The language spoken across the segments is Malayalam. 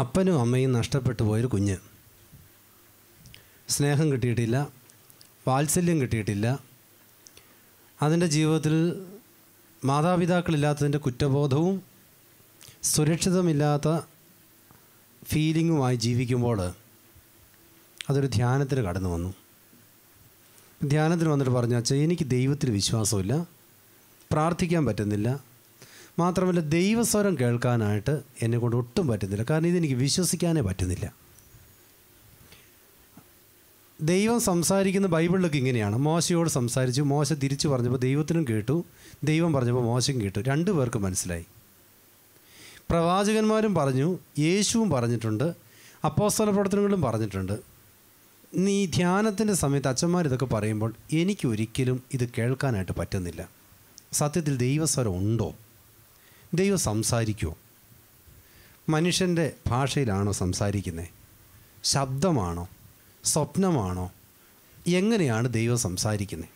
അപ്പനും അമ്മയും നഷ്ടപ്പെട്ടു പോയൊരു കുഞ്ഞ്. സ്നേഹം കിട്ടിയിട്ടില്ല, വാത്സല്യം കിട്ടിയിട്ടില്ല. അതിൻ്റെ ജീവിതത്തിൽ മാതാപിതാക്കളില്ലാത്തതിൻ്റെ കുറ്റബോധവും സുരക്ഷിതമില്ലാത്ത ഫീലിങ്ങുമായി ജീവിക്കുമ്പോൾ അതൊരു ധ്യാനത്തിന് കടന്നു വന്നു. ധ്യാനത്തിന് വന്നിട്ട് പറഞ്ഞു, അച്ഛാ എനിക്ക് ദൈവത്തിൽ വിശ്വാസമില്ല, പ്രാർത്ഥിക്കാൻ പറ്റുന്നില്ല, മാത്രമല്ല ദൈവസ്വരം കേൾക്കാനായിട്ട് എന്നെക്കൊണ്ട് ഒട്ടും പറ്റുന്നില്ല. കാരണം ഇതെനിക്ക് വിശ്വസിക്കാനേ പറ്റുന്നില്ല. ദൈവം സംസാരിക്കുന്ന ബൈബിളിലൊക്കെ ഇങ്ങനെയാണ്. മോശയോട് സംസാരിച്ചു, മോശ തിരിച്ചു പറഞ്ഞപ്പോൾ ദൈവത്തിനും കേട്ടു, ദൈവം പറഞ്ഞപ്പോൾ മോശം കേട്ടു. രണ്ടു പേർക്ക് മനസ്സിലായി. പ്രവാചകന്മാരും പറഞ്ഞു, യേശുവും പറഞ്ഞിട്ടുണ്ട്, അപ്പോസ്തല പ്രവർത്തനങ്ങളും പറഞ്ഞിട്ടുണ്ട്. നീ ധ്യാനത്തിൻ്റെ സമയത്ത് അച്ഛന്മാർ ഇതൊക്കെ പറയുമ്പോൾ എനിക്കൊരിക്കലും ഇത് കേൾക്കാനായിട്ട് പറ്റുന്നില്ല. സത്യത്തിൽ ദൈവസ്വരം ഉണ്ടോ? ദൈവം സംസാരിക്കുമോ? മനുഷ്യൻ്റെ ഭാഷയിലാണോ സംസാരിക്കുന്നത്? ശബ്ദമാണോ? സ്വപ്നമാണോ? എങ്ങനെയാണ് ദൈവം സംസാരിക്കുന്നത്?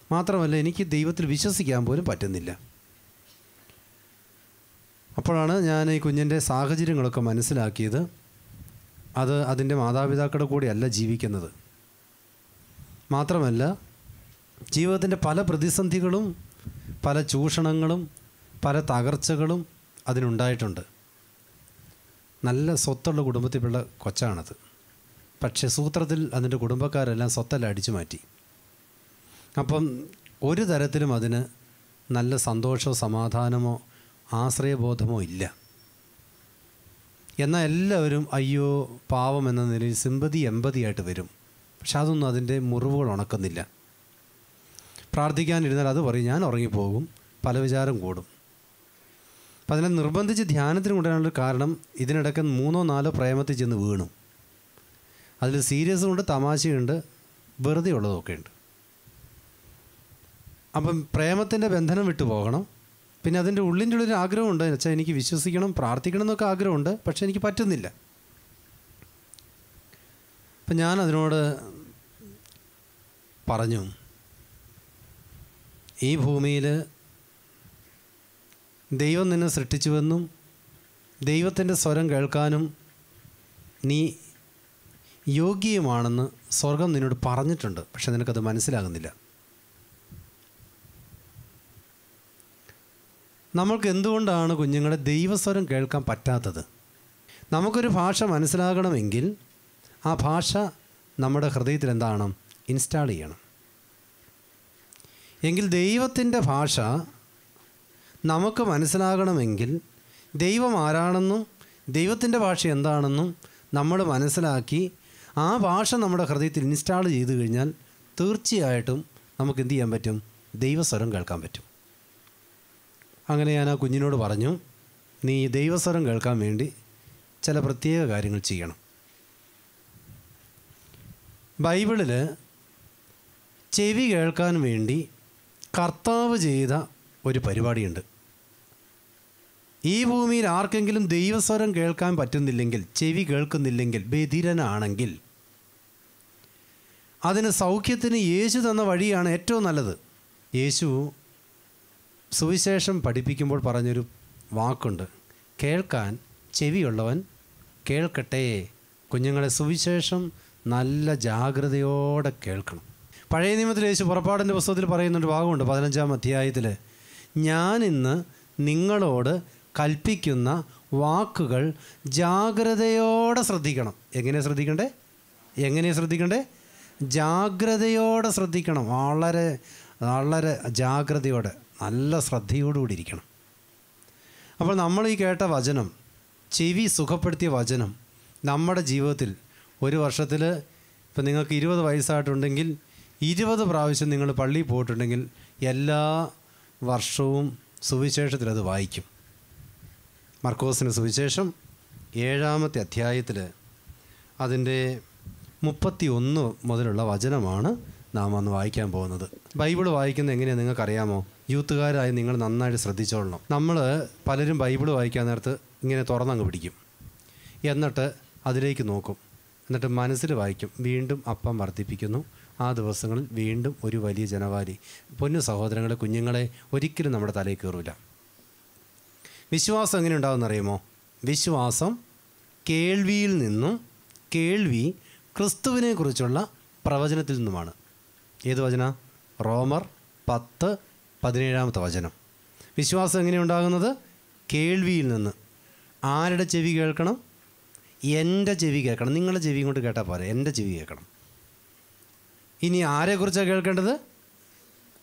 മാത്രമല്ല എനിക്ക് ദൈവത്തിൽ വിശ്വസിക്കാൻ പോലും പറ്റുന്നില്ല. അപ്പോഴാണ് ഞാൻ ഈ കുഞ്ഞിൻ്റെ സാഹചര്യങ്ങളൊക്കെ മനസ്സിലാക്കിയത്. അത് അതിൻ്റെ മാതാപിതാക്കളുടെ കൂടെയല്ല ജീവിക്കുന്നത്. മാത്രമല്ല ജീവിതത്തിൻ്റെ പല പ്രതിസന്ധികളും പല ചൂഷണങ്ങളും പല തകർച്ചകളും അതിനുണ്ടായിട്ടുണ്ട്. നല്ല സ്വത്തുള്ള കുടുംബത്തിലുള്ള കൊച്ചാണത്. പക്ഷേ സൂത്രത്തിൽ അതിൻ്റെ കുടുംബക്കാരെല്ലാം സ്വത്തെല്ലാം അടിച്ചു മാറ്റി. അപ്പം ഒരു തരത്തിലും അതിന് നല്ല സന്തോഷമോ സമാധാനമോ ആശ്രയബോധമോ ഇല്ല. എന്നാൽ എല്ലാവരും അയ്യോ പാവം എന്ന നിലയിൽ സിമ്പതി എമ്പതിയായിട്ട് വരും. പക്ഷെ അതൊന്നും അതിൻ്റെ മുറിവുകൾ ഉണക്കുന്നില്ല. പ്രാർത്ഥിക്കാനിരുന്നാൽ അത് പറയും ഞാൻ ഉറങ്ങിപ്പോകും, പല വിചാരം കൂടും. അപ്പം അതിനെ നിർബന്ധിച്ച് ധ്യാനത്തിന് കൊണ്ടുവരാനുള്ളൊരു കാരണം ഇതിനിടയ്ക്ക് 3-4 പ്രേമത്തിൽ ചെന്ന് വീണു. അതിൽ സീരിയസും ഉണ്ട്, തമാശയുണ്ട്, വെറുതെ ഉള്ളതൊക്കെ ഉണ്ട്. അപ്പം പ്രേമത്തിൻ്റെ ബന്ധനം വിട്ടു പോകണം. പിന്നെ അതിൻ്റെ ഉള്ളിൻ്റെ ഉള്ളൊരു ആഗ്രഹമുണ്ട്, എന്ന് വെച്ചാൽ എനിക്ക് വിശ്വസിക്കണം, പ്രാർത്ഥിക്കണം എന്നൊക്കെ ആഗ്രഹമുണ്ട്. പക്ഷെ എനിക്ക് പറ്റുന്നില്ല. അപ്പം ഞാൻ അതിനോട് പറഞ്ഞു, ഈ ഭൂമിയിൽ ദൈവം നിന്നെ സൃഷ്ടിച്ചുവെന്നും ദൈവത്തിൻ്റെ സ്വരം കേൾക്കാനും നീ യോഗ്യമാണെന്ന് സ്വർഗം നിന്നോട് പറഞ്ഞിട്ടുണ്ട്. പക്ഷെ നിനക്കത് മനസ്സിലാകുന്നില്ല. നമ്മൾക്ക് എന്തുകൊണ്ടാണ് കുഞ്ഞുങ്ങളെ ദൈവസ്വരം കേൾക്കാൻ പറ്റാത്തത്? നമുക്കൊരു ഭാഷ മനസ്സിലാകണമെങ്കിൽ ആ ഭാഷ നമ്മുടെ ഹൃദയത്തിൽ എന്താണ് ഇൻസ്റ്റാൾ ചെയ്യണം. എങ്കിൽ ദൈവത്തിൻ്റെ ഭാഷ നമുക്ക് മനസ്സിലാകണമെങ്കിൽ ദൈവം ആരാണെന്നും ദൈവത്തിൻ്റെ ഭാഷ എന്താണെന്നും നമ്മൾ മനസ്സിലാക്കി ആ ഭാഷ നമ്മുടെ ഹൃദയത്തിൽ ഇൻസ്റ്റാൾ ചെയ്ത് കഴിഞ്ഞാൽ തീർച്ചയായിട്ടും നമുക്ക് എന്ത് ചെയ്യാൻ പറ്റും? ദൈവസ്വരം കേൾക്കാൻ പറ്റും. അങ്ങനെ ഞാൻ ആ കുഞ്ഞിനോട് പറഞ്ഞു, നീ ദൈവസ്വരം കേൾക്കാൻ വേണ്ടി ചില പ്രത്യേക കാര്യങ്ങൾ ചെയ്യണം. ബൈബിളിൽ ചെവി കേൾക്കാൻ വേണ്ടി കർത്താവ് ചെയ്ത ഒരു പരിപാടിയുണ്ട്. ഈ ഭൂമിയിൽ ആർക്കെങ്കിലും ദൈവസ്വരം കേൾക്കാൻ പറ്റുന്നില്ലെങ്കിൽ, ചെവി കേൾക്കുന്നില്ലെങ്കിൽ, ബധിരനാണെങ്കിൽ അതിന് സൗഖ്യത്തിന് യേശു തന്ന വഴിയാണ് ഏറ്റവും നല്ലത്. യേശു സുവിശേഷം പഠിപ്പിക്കുമ്പോൾ പറഞ്ഞൊരു വാക്കുണ്ട്, കേൾക്കാൻ ചെവിയുള്ളവൻ കേൾക്കട്ടെ. കുഞ്ഞുങ്ങളെ സുവിശേഷം നല്ല ജാഗ്രതയോടെ കേൾക്കണം. പഴയ നിയമത്തിൽ യേശു പുറപ്പാടിൻ്റെ പുസ്തകത്തിൽ പറയുന്നൊരു ഭാഗമുണ്ട്, 15-ാം അധ്യായത്തിൽ, ഞാനിന്ന് നിങ്ങളോട് കൽപ്പിക്കുന്ന വാക്കുകൾ ജാഗ്രതയോടെ ശ്രദ്ധിക്കണം. എങ്ങനെയാണ് ശ്രദ്ധിക്കണ്ടേ? ജാഗ്രതയോടെ ശ്രദ്ധിക്കണം. വളരെ വളരെ ജാഗ്രതയോടെ, നല്ല ശ്രദ്ധയോടുകൂടി ഇരിക്കണം. അപ്പോൾ നമ്മൾ ഈ കേട്ട വചനം, ചെവി സുഖപ്പെടുത്തിയ വചനം നമ്മുടെ ജീവിതത്തിൽ ഒരു വർഷത്തിൽ ഇപ്പം നിങ്ങൾക്ക് 20 വയസ്സായിട്ടുണ്ടെങ്കിൽ 20 പ്രാവശ്യം നിങ്ങൾ പള്ളിയിൽ പോയിട്ടുണ്ടെങ്കിൽ എല്ലാ വർഷവും സുവിശേഷത്തിൽ അത് വായിക്കും. മർക്കോസിന് സുവിശേഷം 7-ാമത്തെ അധ്യായത്തിൽ അതിൻ്റെ 31 മുതലുള്ള വചനമാണ് നാം അന്ന് വായിക്കാൻ പോകുന്നത്. ബൈബിൾ വായിക്കുന്നത് എങ്ങനെയാണ് നിങ്ങൾക്കറിയാമോ? യൂത്തുകാരായി നിങ്ങൾ നന്നായിട്ട് ശ്രദ്ധിച്ചോളണം. നമ്മൾ പലരും ബൈബിൾ വായിക്കാൻ നേരത്ത് ഇങ്ങനെ തുറന്നങ്ങ് പിടിക്കും, എന്നിട്ട് അതിലേക്ക് നോക്കും, എന്നിട്ട് മനസ്സിൽ വായിക്കും, വീണ്ടും അപ്പം വർദ്ധിപ്പിക്കുന്നു, ആ ദിവസങ്ങളിൽ വീണ്ടും ഒരു വലിയ ജനവാരി. പൊന്നു സഹോദരങ്ങളെ, കുഞ്ഞുങ്ങളെ, ഒരിക്കലും നമ്മുടെ തലയിൽ കയറില്ല. വിശ്വാസം എങ്ങനെ ഉണ്ടാകുമെന്നറിയുമോ? വിശ്വാസം കേൾവിയിൽ നിന്നും, കേൾവി ക്രിസ്തുവിനെക്കുറിച്ചുള്ള പ്രവചനത്തിൽ നിന്നുമാണ്. ഏത് വചന? റോമർ 10:17 വചനം. വിശ്വാസം എങ്ങനെയുണ്ടാകുന്നത്? കേൾവിയിൽ നിന്ന്. ആരുടെ ചെവി കേൾക്കണം? എൻ്റെ ചെവി കേൾക്കണം. നിങ്ങളുടെ ചെവി കൊണ്ട് കേട്ടാൽ പോരെ, എൻ്റെ ചെവി കേൾക്കണം. ഇനി ആരെക്കുറിച്ചാണ് കേൾക്കേണ്ടത്?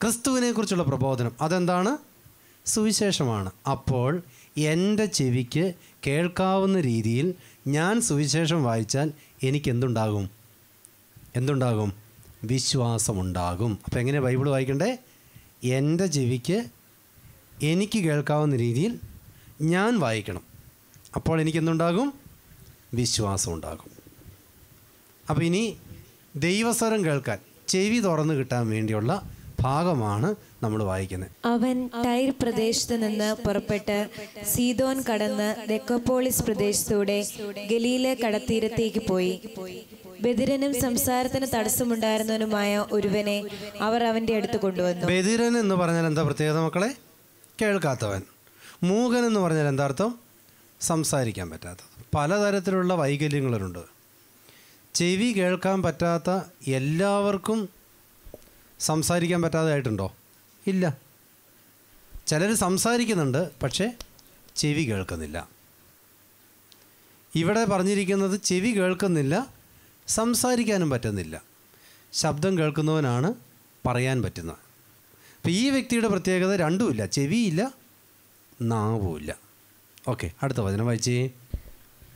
ക്രിസ്തുവിനെക്കുറിച്ചുള്ള പ്രബോധനം. അതെന്താണ്? സുവിശേഷമാണ്. അപ്പോൾ എൻ്റെ ചെവിക്ക് കേൾക്കാവുന്ന രീതിയിൽ ഞാൻ സുവിശേഷം വായിച്ചാൽ എനിക്കെന്തുണ്ടാകും? വിശ്വാസമുണ്ടാകും. അപ്പോൾ എങ്ങനെയാണ് ബൈബിൾ വായിക്കണ്ടേ? എൻ്റെ ചെവിക്ക് എനിക്ക് കേൾക്കാവുന്ന രീതിയിൽ ഞാൻ വായിക്കണം. അപ്പോൾ എനിക്കെന്തുണ്ടാകും? വിശ്വാസം ഉണ്ടാകും. അപ്പോൾ ഇനി ദൈവസ്വരം കേൾക്കാൻ ചെവി തുറന്നു കിട്ടാൻ വേണ്ടിയുള്ള ഭാഗമാണ് നമ്മൾ വായിക്കുന്നത്. അവൻ ടൈർ പ്രദേശത്ത് നിന്ന് പുറപ്പെട്ട് സീദോൻ കടന്ന് ദെക്കോപോളിസ് പ്രദേശത്തൂടെ ഗലീല കടത്തീരത്തേക്ക് പോയി. ബധിരനും സംസാരത്തിന് തടസ്സമുണ്ടായിരുന്നവനുമായ ഒരുവനെ അവർ അവൻ്റെ അടുത്ത് കൊണ്ടുവന്നു. ബധിരൻ എന്ന് പറഞ്ഞാൽ എന്താ പ്രത്യേകത മക്കളെ? കേൾക്കാത്തവൻ. മൂകൻ എന്ന് പറഞ്ഞാൽ എന്താ അർത്ഥം? സംസാരിക്കാൻ പറ്റാത്തത്. പലതരത്തിലുള്ള വൈകല്യങ്ങളുണ്ട്. ചെവി കേൾക്കാൻ പറ്റാത്ത എല്ലാവർക്കും സംസാരിക്കാൻ പറ്റാതായിട്ടുണ്ടോ? ഇല്ല. ചിലർ സംസാരിക്കുന്നുണ്ട്, പക്ഷേ ചെവി കേൾക്കുന്നില്ല. ഇവിടെ പറഞ്ഞിരിക്കുന്നത് ചെവി കേൾക്കുന്നില്ല, സംസാരിക്കാനും പറ്റുന്നില്ല. ശബ്ദം കേൾക്കുന്നവനാണ് പറയാൻ പറ്റുന്നത്. അപ്പോൾ ഈ വ്യക്തിയുടെ പ്രത്യേകത രണ്ടുമില്ല, ചെവിയില്ല, നാവുമില്ല. ഓക്കെ, അടുത്ത വചനം വായിച്ചേ.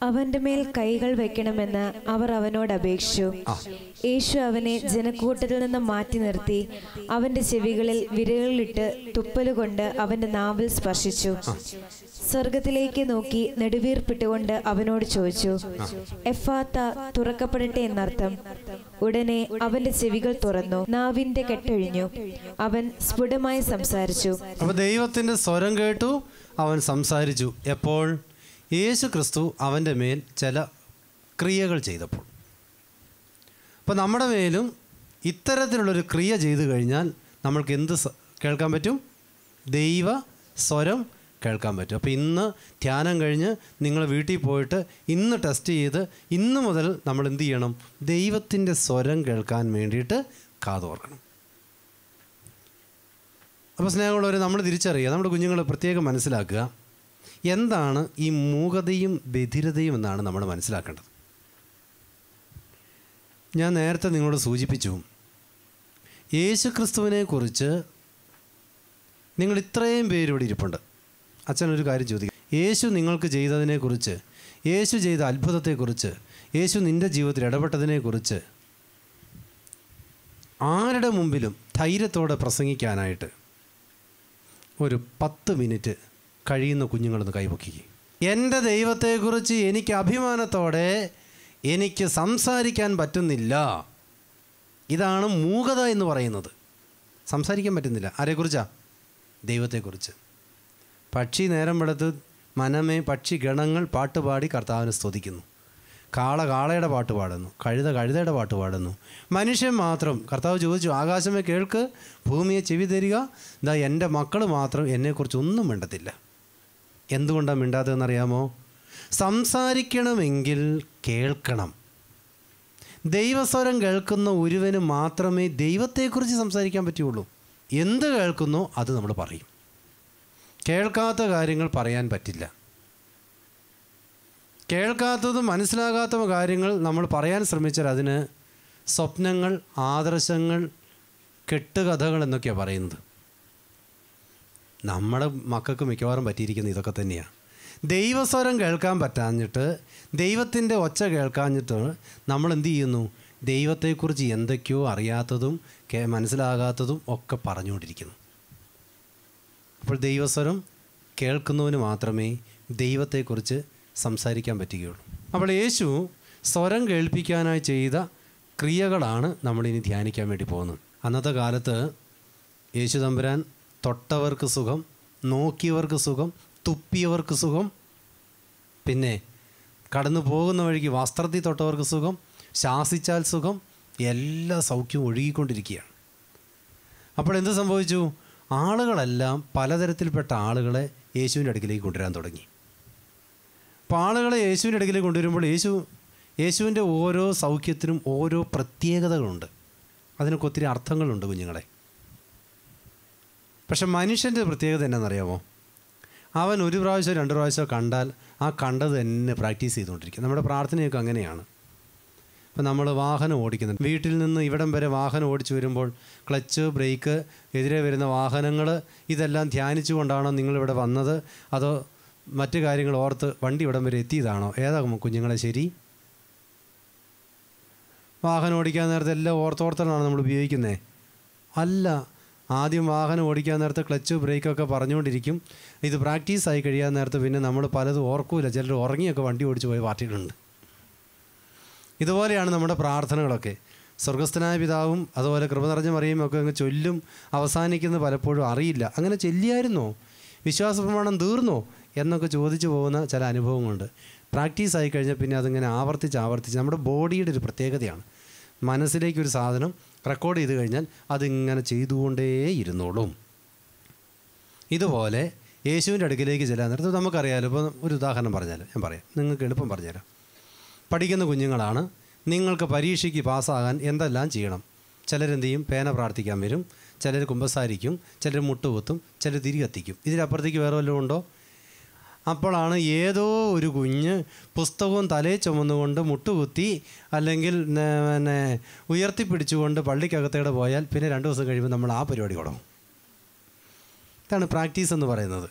അവന്റെ മേൽ കൈകൾ വെക്കണമെന്ന് അവർ അവനോട് അപേക്ഷിച്ചു. യേശു അവനെ ജനക്കൂട്ടത്തിൽ നിന്ന് മാറ്റി നിർത്തി അവന്റെ ചെവികളിൽ വിരലുകളിട്ട് തുപ്പലുകൊണ്ട് അവന്റെ നാവിൽ സ്പർശിച്ചു. സ്വർഗത്തിലേക്ക് നോക്കി നെടുവീർപ്പിട്ടുകൊണ്ട് അവനോട് ചോദിച്ചു, എഫാത്ത, തുറക്കപ്പെടട്ടെ എന്നർത്ഥം. ഉടനെ അവന്റെ ചെവികൾ തുറന്നു, നാവിന്റെ കെട്ടൊഴിഞ്ഞു, അവൻ സ്ഫുടമായി സംസാരിച്ചു. അപ്പോൾ ദൈവത്തിന്റെ സ്വരം കേട്ടു, അവൻ സംസാരിച്ചു. എപ്പോൾ? യേശു ക്രിസ്തു അവൻ്റെ മേൽ ചില ക്രിയകൾ ചെയ്തപ്പോൾ. അപ്പോൾ നമ്മുടെ മേലും ഇത്തരത്തിലുള്ളൊരു ക്രിയ ചെയ്തു കഴിഞ്ഞാൽ നമ്മൾക്ക് എന്ത് കേൾക്കാൻ പറ്റും? ദൈവ സ്വരം കേൾക്കാൻ പറ്റും. അപ്പോൾ ഇന്ന് ധ്യാനം കഴിഞ്ഞ് നിങ്ങൾ വീട്ടിൽ പോയിട്ട് ഇന്ന് ടെസ്റ്റ് ചെയ്ത് ഇന്ന് മുതൽ നമ്മൾ എന്ത് ചെയ്യണം? ദൈവത്തിൻ്റെ സ്വരം കേൾക്കാൻ വേണ്ടിയിട്ട് കാതോർക്കണം. അപ്പോൾ സ്നേഹമുള്ളവരെ, നമ്മൾ തിരിച്ചറിയുക, നമ്മുടെ കുഞ്ഞുങ്ങൾ പ്രത്യേകം മനസ്സിലാക്കുക, എന്താണ് ഈ മൂകതയും ബധിരതയും എന്നാണ് നമ്മൾ മനസ്സിലാക്കേണ്ടത്. ഞാൻ നേരത്തെ നിങ്ങളോട് സൂചിപ്പിച്ചു, യേശു ക്രിസ്തുവിനെക്കുറിച്ച് നിങ്ങൾ ഇത്രയും പേര് ഇവിടെ ഇരിപ്പുണ്ട്. അച്ഛനൊരു കാര്യം ചോദിക്കും, യേശു നിങ്ങൾക്ക് ചെയ്തതിനെക്കുറിച്ച്, യേശു ചെയ്ത അത്ഭുതത്തെക്കുറിച്ച്, യേശു നിൻ്റെ ജീവിതത്തിൽ ഇടപെട്ടതിനെക്കുറിച്ച് ആരുടെ മുമ്പിലും ധൈര്യത്തോടെ പ്രസംഗിക്കാനായിട്ട് ഒരു 10 മിനിറ്റ് കഴിയുന്ന കുഞ്ഞുങ്ങളൊന്ന് കൈപൊക്കിക്കുക. എൻ്റെ ദൈവത്തെക്കുറിച്ച് എനിക്ക് അഭിമാനത്തോടെ എനിക്ക് സംസാരിക്കാൻ പറ്റുന്നില്ല. ഇതാണ് മൂകത എന്ന് പറയുന്നത്. സംസാരിക്കാൻ പറ്റുന്നില്ല. ആരെക്കുറിച്ചാണ്? ദൈവത്തെക്കുറിച്ച്. പക്ഷി നേരം വെളുത്ത് മനമേ പക്ഷി ഗണങ്ങൾ പാട്ടുപാടി കർത്താവിനെ സ്തുതിക്കുന്നു. കാള കാളയുടെ പാട്ട് പാടുന്നു, കഴുത കഴുതയുടെ പാട്ട് പാടുന്നു. മനുഷ്യൻ മാത്രം, കർത്താവ് ചോദിച്ചു, ആകാശമേ കേൾക്ക്, ഭൂമിയെ ചെവി തരിക, ഇതാ എൻ്റെ മക്കൾ മാത്രം എന്നെക്കുറിച്ച് ഒന്നും മിണ്ടത്തില്ല. എന്തുകൊണ്ടാണ് മിണ്ടാത്തതെന്നറിയാമോ? സംസാരിക്കണമെങ്കിൽ കേൾക്കണം. ദൈവസ്വരം കേൾക്കുന്ന ഒരുവന് മാത്രമേ ദൈവത്തെക്കുറിച്ച് സംസാരിക്കാൻ പറ്റുള്ളൂ. എന്ത് കേൾക്കുന്നോ അത് നമ്മൾ പറയും. കേൾക്കാത്ത കാര്യങ്ങൾ പറയാൻ പറ്റില്ല. കേൾക്കാത്തതും മനസ്സിലാകാത്ത കാര്യങ്ങൾ നമ്മൾ പറയാൻ ശ്രമിച്ചാൽ അതിന് സ്വപ്നങ്ങൾ, ആദർശങ്ങൾ, കെട്ടുകഥകൾ എന്നൊക്കെയാണ് പറയുന്നത്. നമ്മുടെ മക്കൾക്ക് മിക്കവാറും പറ്റിയിരിക്കുന്നത് ഇതൊക്കെ തന്നെയാണ്. ദൈവസ്വരം കേൾക്കാൻ പറ്റാഞ്ഞിട്ട്, ദൈവത്തിൻ്റെ ഒച്ച കേൾക്കാഞ്ഞിട്ട് നമ്മൾ എന്തു ചെയ്യുന്നു? ദൈവത്തെക്കുറിച്ച് എന്തൊക്കെയോ അറിയാത്തതും മനസ്സിലാകാത്തതും ഒക്കെ പറഞ്ഞുകൊണ്ടിരിക്കുന്നു. അപ്പോൾ ദൈവസ്വരം കേൾക്കുന്നവന് മാത്രമേ ദൈവത്തെക്കുറിച്ച് സംസാരിക്കാൻ പറ്റുകയുള്ളൂ. അപ്പോൾ യേശു സ്വരം കേൾപ്പിക്കാനായി ചെയ്ത ക്രിയകളാണ് നമ്മളിനി ധ്യാനിക്കാൻ വേണ്ടി പോകുന്നത്. അന്നത്തെ കാലത്ത് യേശു തമ്പുരാൻ തൊട്ടവർക്ക് സുഖം, നോക്കിയവർക്ക് സുഖം, തുപ്പിയവർക്ക് സുഖം, പിന്നെ കടന്നു പോകുന്ന വഴിക്ക് വസ്ത്രത്തിൽ തൊട്ടവർക്ക് സുഖം, ശാസിച്ചാൽ സുഖം, എല്ലാ സൗഖ്യവും ഒഴുകിക്കൊണ്ടിരിക്കുകയാണ്. അപ്പോൾ എന്ത് സംഭവിച്ചു? ആളുകളെല്ലാം പലതരത്തിൽപ്പെട്ട ആളുകളെ യേശുവിൻ്റെ അടുക്കിലേക്ക് കൊണ്ടുവരാൻ തുടങ്ങി. അപ്പോൾ ആളുകളെ യേശുവിൻ്റെ അടുക്കിലേക്ക് കൊണ്ടുവരുമ്പോൾ യേശുവിൻ്റെ ഓരോ സൗഖ്യത്തിനും ഓരോ പ്രത്യേകതകളുണ്ട്, അതിനൊക്കെ ഒത്തിരി അർത്ഥങ്ങളുണ്ട് കുഞ്ഞുങ്ങളെ. പക്ഷെ മനുഷ്യൻ്റെ പ്രത്യേകത എന്നാണെന്നറിയാമോ? അവൻ ഒരു പ്രാവശ്യം 2 പ്രാവശ്യം കണ്ടാൽ ആ കണ്ടത് തന്നെ പ്രാക്ടീസ് ചെയ്തുകൊണ്ടിരിക്കും. നമ്മുടെ പ്രാർത്ഥനയൊക്കെ അങ്ങനെയാണ്. ഇപ്പം നമ്മൾ വാഹനം ഓടിക്കുന്നുണ്ട്, വീട്ടിൽ നിന്ന് ഇവിടം വരെ വാഹനം ഓടിച്ചു വരുമ്പോൾ ക്ലച്ച്, ബ്രേക്ക്, എതിരെ വരുന്ന വാഹനങ്ങൾ, ഇതെല്ലാം ധ്യാനിച്ചുകൊണ്ടാണോ നിങ്ങളിവിടെ വന്നത്, അതോ മറ്റു കാര്യങ്ങൾ ഓർത്ത് വണ്ടി ഇവിടം വരെ എത്തിയതാണോ? ഏതാകും കുഞ്ഞുങ്ങളെ ശരി? വാഹനം ഓടിക്കാൻ നേരത്തെ എല്ലാം ഓർത്തോർത്താണ് നമ്മൾ ഉപയോഗിക്കുന്നത്? അല്ല. ആദ്യം വാഹനം ഓടിക്കാൻ നേരത്തെ ക്ലച്ച്, ബ്രേക്കൊക്കെ പറഞ്ഞുകൊണ്ടിരിക്കും. ഇത് പ്രാക്ടീസായി കഴിയാൻ നേരത്തെ പിന്നെ നമ്മൾ പലതും ഓർക്കൂല. ചിലർ ഉറങ്ങിയൊക്കെ വണ്ടി ഓടിച്ച് പോയി പാർട്ടിയിട്ടുണ്ട്. ഇതുപോലെയാണ് നമ്മുടെ പ്രാർത്ഥനകളൊക്കെ. സ്വർഗസ്ഥനായ പിതാവും അതുപോലെ കൃപ നിറഞ്ഞ മറിയും ഒക്കെ അങ്ങ് ചൊല്ലും, അവസാനിക്കുന്നത് പലപ്പോഴും അറിയില്ല. അങ്ങനെ ചൊല്ലിയായിരുന്നോ, വിശ്വാസ പ്രമാണം തീർന്നോ എന്നൊക്കെ ചോദിച്ചു പോകുന്ന ചില അനുഭവങ്ങളുണ്ട്. പ്രാക്ടീസായി കഴിഞ്ഞാൽ പിന്നെ അതിങ്ങനെ ആവർത്തിച്ച് നമ്മുടെ ബോഡിയുടെ ഒരു പ്രത്യേകതയാണ്. മനസ്സിലേക്കൊരു സാധനം റെക്കോർഡ് ചെയ്ത് കഴിഞ്ഞാൽ അതിങ്ങനെ ചെയ്തുകൊണ്ടേ ഇരുന്നോളും. ഇതുപോലെ യേശുവിൻ്റെ അടുക്കിലേക്ക് ചെല്ലാൻ നേരത്ത് നമുക്കറിയാമല്ലോ. ഇപ്പോൾ ഒരു ഉദാഹരണം പറഞ്ഞാൽ ഞാൻ പറയാം, നിങ്ങൾക്ക് എളുപ്പം പറഞ്ഞുതരാം. പഠിക്കുന്ന കുഞ്ഞുങ്ങളാണ്, നിങ്ങൾക്ക് പരീക്ഷയ്ക്ക് പാസ്സാകാൻ എന്തെല്ലാം ചെയ്യണം? ചിലരെന്ത് ചെയ്യും? പേന പ്രാർത്ഥിക്കാൻ വരും, ചിലർ കുമ്പസാരിക്കും, ചിലർ മുട്ടുകുത്തും, ചിലർ തിരി കത്തിക്കും. ഇതിനപ്പുറത്തേക്ക് വേറെ വല്ലതും ഉണ്ടോ? അപ്പോഴാണ് ഏതോ ഒരു കുഞ്ഞ് പുസ്തകവും തലയിൽ ചുമന്നുകൊണ്ട് മുട്ടുകുത്തി അല്ലെങ്കിൽ പിന്നെ ഉയർത്തിപ്പിടിച്ചുകൊണ്ട് പള്ളിക്കകത്തേടെ പോയാൽ പിന്നെ 2 ദിവസം കഴിയുമ്പോൾ നമ്മൾ ആ പരിപാടി തുടങ്ങും. ഇതാണ് പ്രാക്ടീസ് എന്ന് പറയുന്നത്.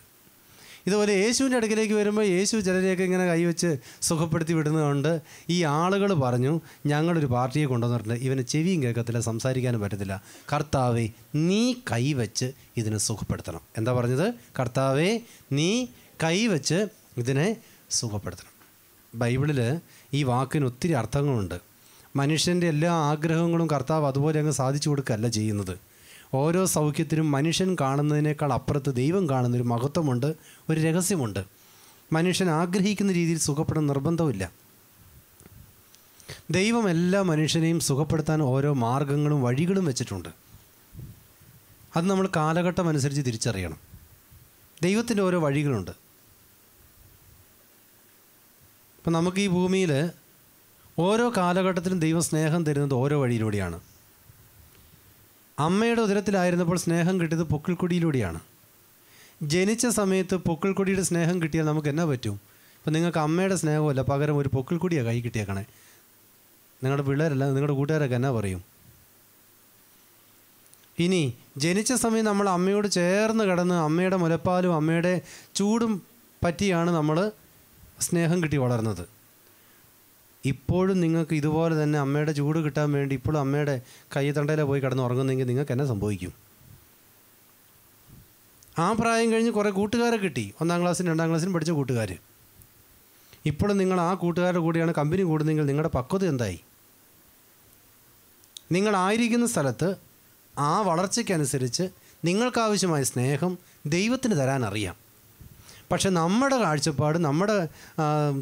ഇതുപോലെ യേശുവിൻ്റെ അടുക്കിലേക്ക് വരുമ്പോൾ യേശു ചിലരെയൊക്കെ ഇങ്ങനെ കൈവച്ച് സുഖപ്പെടുത്തി വിടുന്നതുകൊണ്ട് ഈ ആളുകൾ പറഞ്ഞു, ഞങ്ങളൊരു പാർട്ടിയെ കൊണ്ടുവന്നിട്ടുണ്ട്, ഇവന് ചെവിയും കേൾക്കത്തില്ല, സംസാരിക്കാനും പറ്റത്തില്ല. കർത്താവേ, നീ കൈവച്ച് ഇതിനെ സുഖപ്പെടുത്തണം. എന്താ പറഞ്ഞത്? കർത്താവേ, നീ കൈവച്ച് ഇതിനെ സുഖപ്പെടുത്തണം. ബൈബിളിൽ ഈ വാക്കിന് ഒത്തിരി അർത്ഥങ്ങളുണ്ട്. മനുഷ്യൻ്റെ എല്ലാ ആഗ്രഹങ്ങളും കർത്താവ് അതുപോലെ അങ്ങ് സാധിച്ചു കൊടുക്കുകയല്ല ചെയ്യുന്നത്. ഓരോ സൗഖ്യത്തിനും മനുഷ്യൻ കാണുന്നതിനേക്കാൾ അപ്പുറത്ത് ദൈവം കാണുന്നൊരു മഹത്വമുണ്ട്, ഒരു രഹസ്യമുണ്ട്. മനുഷ്യൻ ആഗ്രഹിക്കുന്ന രീതിയിൽ സുഖപ്പെടാൻ നിർബന്ധമില്ല. ദൈവം എല്ലാ മനുഷ്യനെയും സുഖപ്പെടുത്താൻ ഓരോ മാർഗങ്ങളും വഴികളും വെച്ചിട്ടുണ്ട്. അത് നമ്മൾ കാലഘട്ടം അനുസരിച്ച് തിരിച്ചറിയണം. ദൈവത്തിൻ്റെ ഓരോ വഴികളുണ്ട്. ഇപ്പം നമുക്ക് ഈ ഭൂമിയിൽ ഓരോ കാലഘട്ടത്തിലും ദൈവം സ്നേഹം തരുന്നത് ഓരോ വഴിയിലൂടെയാണ്. അമ്മയുടെ ഉദരത്തിലായിരുന്നപ്പോൾ സ്നേഹം കിട്ടിയത് പൊക്കിൾക്കൊടിയിലൂടെയാണ്. ജനിച്ച സമയത്ത് പൊക്കിൾക്കൊടിയുടെ സ്നേഹം കിട്ടിയാൽ നമുക്ക് എന്നാ പറ്റും? ഇപ്പം നിങ്ങൾക്ക് അമ്മയുടെ സ്നേഹമല്ല, പകരം ഒരു പൊക്കിൾക്കൊടിയാണ് കൈ കിട്ടിയേക്കണേ. നിങ്ങളുടെ പിള്ളേരല്ല, നിങ്ങളുടെ കൂട്ടുകാരൊക്കെ എന്നാ പറയും? ഇനി ജനിച്ച സമയം നമ്മൾ അമ്മയോട് ചേർന്ന് കിടന്ന് അമ്മയുടെ മുലപ്പാലും അമ്മയുടെ ചൂടും പറ്റിയാണ് നമ്മൾ സ്നേഹം കിട്ടി വളർന്നത്. ഇപ്പോഴും നിങ്ങൾക്ക് ഇതുപോലെ തന്നെ അമ്മയുടെ ചൂട് കിട്ടാൻ വേണ്ടി ഇപ്പോഴും അമ്മയുടെ കൈ തണ്ടയിലെ പോയി കിടന്ന് ഉറങ്ങുന്നെങ്കിൽ നിങ്ങൾക്ക് എന്നാ സംഭവിക്കും? ആ പ്രായം കഴിഞ്ഞ് കുറേ കൂട്ടുകാരെ കിട്ടി, 1-ാം ക്ലാസ്സിനും 2-ാം ക്ലാസ്സിനും പഠിച്ച കൂട്ടുകാർ. ഇപ്പോഴും നിങ്ങൾ ആ കൂട്ടുകാരുടെ കൂടെയാണ് കമ്പനി കൂടുന്നെങ്കിൽ നിങ്ങളുടെ പക്വത എന്തായി? നിങ്ങളായിരിക്കുന്ന സ്ഥലത്ത് ആ വളർച്ചയ്ക്കനുസരിച്ച് നിങ്ങൾക്കാവശ്യമായ സ്നേഹം ദൈവത്തിന് തരാൻ അറിയാം. പക്ഷെ നമ്മുടെ കാഴ്ചപ്പാട്, നമ്മുടെ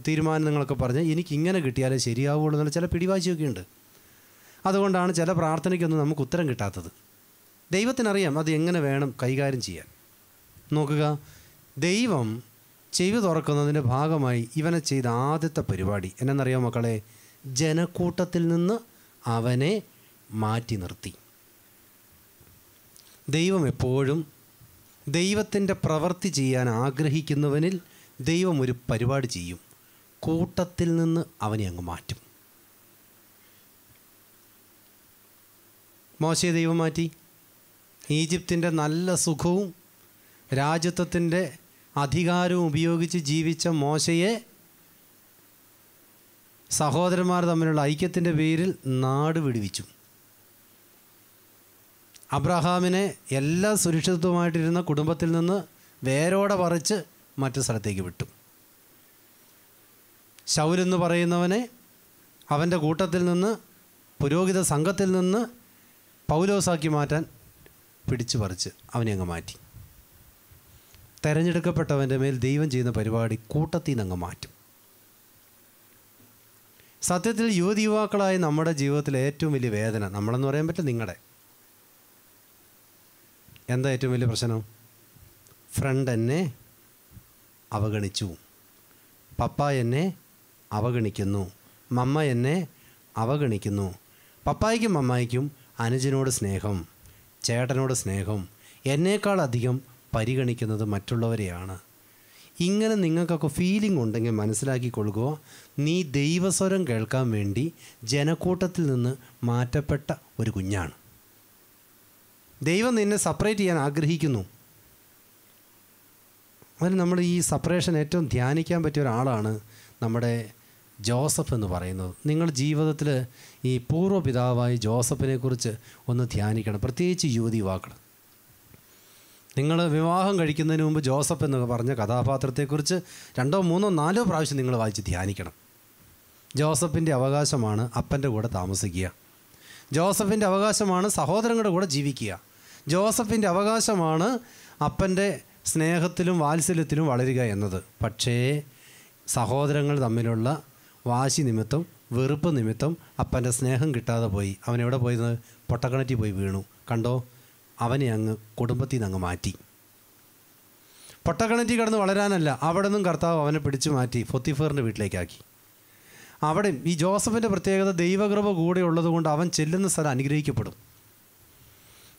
തീരുമാനങ്ങളൊക്കെ പറഞ്ഞ് എനിക്കിങ്ങനെ കിട്ടിയാലേ ശരിയാവുള്ളൂ എന്നുള്ള ചില പിടിവാശിയൊക്കെ ഉണ്ട്. അതുകൊണ്ടാണ് ചില പ്രാർത്ഥനയ്ക്കൊന്നും നമുക്ക് ഉത്തരം കിട്ടാത്തത്. ദൈവത്തിനറിയാം അത് എങ്ങനെ വേണം കൈകാര്യം ചെയ്യാൻ. നോക്കുക, ദൈവം ചെവി തുറക്കുന്നതിൻ്റെ ഭാഗമായി ഇവനെ ചെയ്ത ആദ്യത്തെ പരിപാടി എന്നറിയാം മക്കളെ? ജനക്കൂട്ടത്തിൽ നിന്ന് അവനെ മാറ്റി നിർത്തി. ദൈവം എപ്പോഴും ദൈവത്തിൻ്റെ പ്രവൃത്തി ചെയ്യാൻ ആഗ്രഹിക്കുന്നവനിൽ ദൈവം ഒരു പരിപാടി ചെയ്യും. കൂട്ടത്തിൽ നിന്ന് അവനെ അങ്ങ് മാറ്റും. മോശയെ ദൈവം മാറ്റി. ഈജിപ്തിൻ്റെ നല്ല സുഖവും രാജ്യത്വത്തിൻ്റെ അധികാരവും ഉപയോഗിച്ച് ജീവിച്ച മോശയെ സഹോദരന്മാർ തമ്മിലുള്ള ഐക്യത്തിൻ്റെ പേരിൽ നാട് വിടുവിച്ചു. അബ്രഹാമിനെ എല്ലാ സുരക്ഷിതത്വമായിട്ടിരുന്ന കുടുംബത്തിൽ നിന്ന് വേരോടെ പറിച്ച് മറ്റു സ്ഥലത്തേക്ക് വിട്ടു. ശൗലെന്ന് പറയുന്നവനെ അവൻ്റെ കൂട്ടത്തിൽ നിന്ന്, പുരോഹിത സംഘത്തിൽ നിന്ന് പൗലോസാക്കി മാറ്റാൻ പിടിച്ചു പറിച്ച് അവനെ അങ്ങ് മാറ്റി. തെരഞ്ഞെടുക്കപ്പെട്ടവൻ്റെ മേൽ ദൈവം ചെയ്യുന്ന പരിപാടി കൂട്ടത്തിൽ നിന്ന് അങ്ങ് മാറ്റും. സത്യത്തിൽ യുവതിയുവാക്കളായ നമ്മുടെ ജീവിതത്തിലെ ഏറ്റവും വലിയ വേദന, നമ്മളെന്ന് പറയാൻ പറ്റില്ല, നിങ്ങളുടെ എന്താ ഏറ്റവും വലിയ പ്രശ്നം? ഫ്രണ്ട് എന്നെ അവഗണിച്ചു, പപ്പ എന്നെ അവഗണിക്കുന്നു, മമ്മ എന്നെ അവഗണിക്കുന്നു. പപ്പായ്ക്കും മമ്മായിക്കും അനുജനോട് സ്നേഹം, ചേട്ടനോട് സ്നേഹം, എന്നേക്കാളധികം പരിഗണിക്കുന്നത് മറ്റുള്ളവരെയാണ്. ഇങ്ങനെ നിങ്ങൾക്കൊക്കെ ഫീലിംഗ് ഉണ്ടെങ്കിൽ മനസ്സിലാക്കിക്കൊള്ളുക, നീ ദൈവസ്വരം കേൾക്കാൻ വേണ്ടി ജനക്കൂട്ടത്തിൽ നിന്ന് മാറ്റപ്പെട്ട ഒരു കുഞ്ഞാണ്. ദൈവം നിന്നെ സെപ്പറേറ്റ് ചെയ്യാൻ ആഗ്രഹിക്കുന്നു. അതിന് നമ്മൾ ഈ സെപ്പറേഷൻ ഏറ്റവും ധ്യാനിക്കാൻ പറ്റിയ ഒരാളാണ് നമ്മുടെ ജോസഫ് എന്ന് പറയുന്നത്. നിങ്ങൾ ജീവിതത്തിൽ ഈ പൂർവ്വപിതാവായി ജോസഫിനെ കുറിച്ച് ഒന്ന് ധ്യാനിക്കണം, പ്രത്യേകിച്ച് യുവതിവാക്കൾ. നിങ്ങൾ വിവാഹം കഴിക്കുന്നതിന് മുമ്പ് ജോസഫ് എന്ന് പറഞ്ഞ കഥാപാത്രത്തെക്കുറിച്ച് 2, 3, 4 പ്രാവശ്യം നിങ്ങൾ വായിച്ച് ധ്യാനിക്കണം. ജോസഫിൻ്റെ അവകാശമാണ് അപ്പൻ്റെ കൂടെ താമസിക്കുക. ജോസഫിൻ്റെ അവകാശമാണ് സഹോദരങ്ങളുടെ കൂടെ ജീവിക്കുക. ജോസഫിൻ്റെ അവകാശമാണ് അപ്പൻ്റെ സ്നേഹത്തിലും വാത്സല്യത്തിലും വളരുക എന്നത്. പക്ഷേ സഹോദരങ്ങൾ തമ്മിലുള്ള വാശി നിമിത്തം, വെറുപ്പ് നിമിത്തം അപ്പൻ്റെ സ്നേഹം കിട്ടാതെ പോയി. അവൻ എവിടെ പോയത്? പൊട്ടക്കിണറ്റിൽ പോയി വീണു. കണ്ടോ, അവനെ അങ്ങ് കുടുംബത്തിൽ നിന്ന് അങ്ങ് മാറ്റി. പൊട്ടക്കിണറ്റിൽ കിടന്ന് വളരാനല്ല, അവിടെ നിന്നും കർത്താവ് അവനെ പിടിച്ചു മാറ്റി പൊത്തിഫറിൻ്റെ വീട്ടിലേക്കാക്കി. അവിടെ ഈ ജോസഫിൻ്റെ പ്രത്യേകത, ദൈവകൃപ കൂടെ ഉള്ളതുകൊണ്ട് അവൻ ചെല്ലുന്ന സ്ഥലം അനുഗ്രഹിക്കപ്പെടും.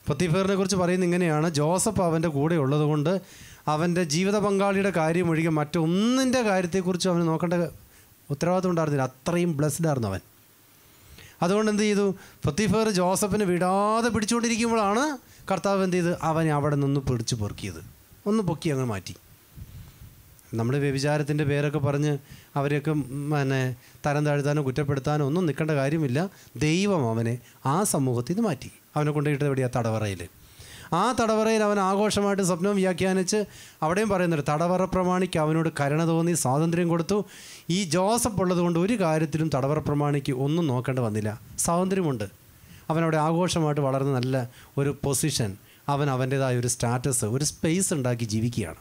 പൊത്തിഫറിനെ കുറിച്ച് പറയുന്നത് ഇങ്ങനെയാണ്: ജോസഫ് അവൻ്റെ കൂടെ ഉള്ളതുകൊണ്ട് അവൻ്റെ ജീവിത പങ്കാളിയുടെ കാര്യം ഒഴികെ മറ്റൊന്നിൻ്റെ കാര്യത്തെക്കുറിച്ച് അവന് നോക്കേണ്ട ഉത്തരവാദിത്വം ഉണ്ടായിരുന്നില്ല. അത്രയും ബ്ലെസ്ഡ് ആയിരുന്നു അവൻ. അതുകൊണ്ട് എന്ത് ചെയ്തു? പൊത്തിഫർ ജോസഫിനെ വിടാതെ പിടിച്ചുകൊണ്ടിരിക്കുമ്പോഴാണ് കർത്താവ് എന്ത് ചെയ്ത് അവനെ അവിടെ നിന്ന് പിടിച്ചു പൊറുക്കിയത്, ഒന്ന് പൊക്കി അങ്ങ് മാറ്റി. നമ്മൾ വ്യഭിചാരത്തിൻ്റെ പേരൊക്കെ പറഞ്ഞ് അവരെയൊക്കെ തരം താഴ്ത്താനോ കുറ്റപ്പെടുത്താനോ ഒന്നും നിൽക്കേണ്ട കാര്യമില്ല. ദൈവം അവനെ ആ സമൂഹത്തിൽ നിന്ന് മാറ്റി. അവനെ കൊണ്ടുപോയിട്ട് എവിടെയാണ്? തടവറയിൽ. ആ തടവറയിൽ അവൻ ആഘോഷമായിട്ട് സ്വപ്നം വ്യാഖ്യാനിച്ച് അവിടെയും പറയുന്നുണ്ട്, തടവറ പ്രമാണിക്ക് അവനോട് കരുണ തോന്നി സ്വാതന്ത്ര്യം കൊടുത്തു. ഈ ജോസഫ് ഉള്ളതുകൊണ്ട് ഒരു കാര്യത്തിലും തടവറ പ്രമാണിക്ക് ഒന്നും നോക്കേണ്ട വന്നില്ല, സ്വാതന്ത്ര്യമുണ്ട്. അവനവിടെ ആഘോഷമായിട്ട് വളർന്ന് നല്ല ഒരു പൊസിഷൻ, അവൻ്റേതായ ഒരു സ്റ്റാറ്റസ്, ഒരു സ്പേസ് ഉണ്ടാക്കി ജീവിക്കുകയാണ്.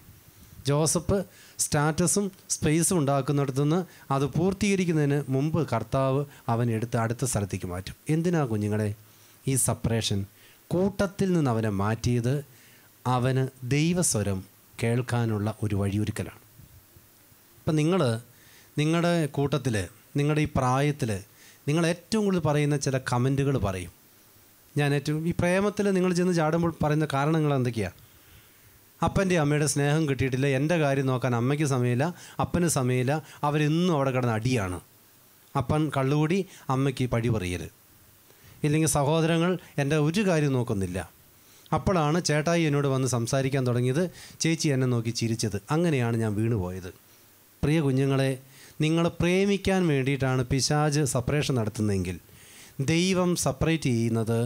ജോസഫ് സ്റ്റാറ്റസും സ്പേസും ഉണ്ടാക്കുന്നിടത്തുനിന്ന് അത് പൂർത്തീകരിക്കുന്നതിന് മുമ്പ് കർത്താവ് അവനെടുത്ത് അടുത്ത സ്ഥലത്തേക്ക് മാറ്റും. എന്തിനാ കുഞ്ഞുങ്ങളെ ഈ സെപ്പറേഷൻ? കൂട്ടത്തിൽ നിന്ന് അവനെ മാറ്റിയത് അവന് ദൈവസ്വരം കേൾക്കാനുള്ള ഒരു വഴിയൊരുക്കലാണ്. ഇപ്പം നിങ്ങളുടെ കൂട്ടത്തിൽ, നിങ്ങളുടെ ഈ പ്രായത്തിൽ നിങ്ങൾ ഏറ്റവും കൂടുതൽ പറയുന്ന ചില കമൻറ്റുകൾ പറയും. ഞാൻ ഏറ്റവും ഈ പ്രേമത്തിൽ നിങ്ങൾ ചെന്ന് ചാടുമ്പോൾ പറയുന്ന കാരണങ്ങൾ എന്തൊക്കെയാണ്? അപ്പൻ്റെ അമ്മയുടെ സ്നേഹം കിട്ടിയിട്ടില്ല, എൻ്റെ കാര്യം നോക്കാൻ അമ്മയ്ക്ക് സമയമില്ല, അപ്പന് സമയമില്ല, അവരെന്നും അവിടെ കിടന്ന് അടിയാണ്. അപ്പൻ കള്ളുകൂടി, അമ്മയ്ക്ക് പടി പറയൽ. ഇല്ലെങ്കിൽ സഹോദരങ്ങൾ എൻ്റെ ഒരു കാര്യം നോക്കുന്നില്ല. അപ്പോഴാണ് ചേട്ടായി എന്നോട് വന്ന് സംസാരിക്കാൻ തുടങ്ങിയത്, ചേച്ചി എന്നെ നോക്കി ചിരിച്ചത്. അങ്ങനെയാണ് ഞാൻ വീണുപോയത്. പ്രിയ കുഞ്ഞുങ്ങളെ, നിങ്ങൾ പ്രേമിക്കാൻ വേണ്ടിയിട്ടാണ് പിശാച് സെപ്പറേഷൻ നടത്തുന്നതെങ്കിൽ ദൈവം സെപ്പറേറ്റ് ചെയ്യുന്നത്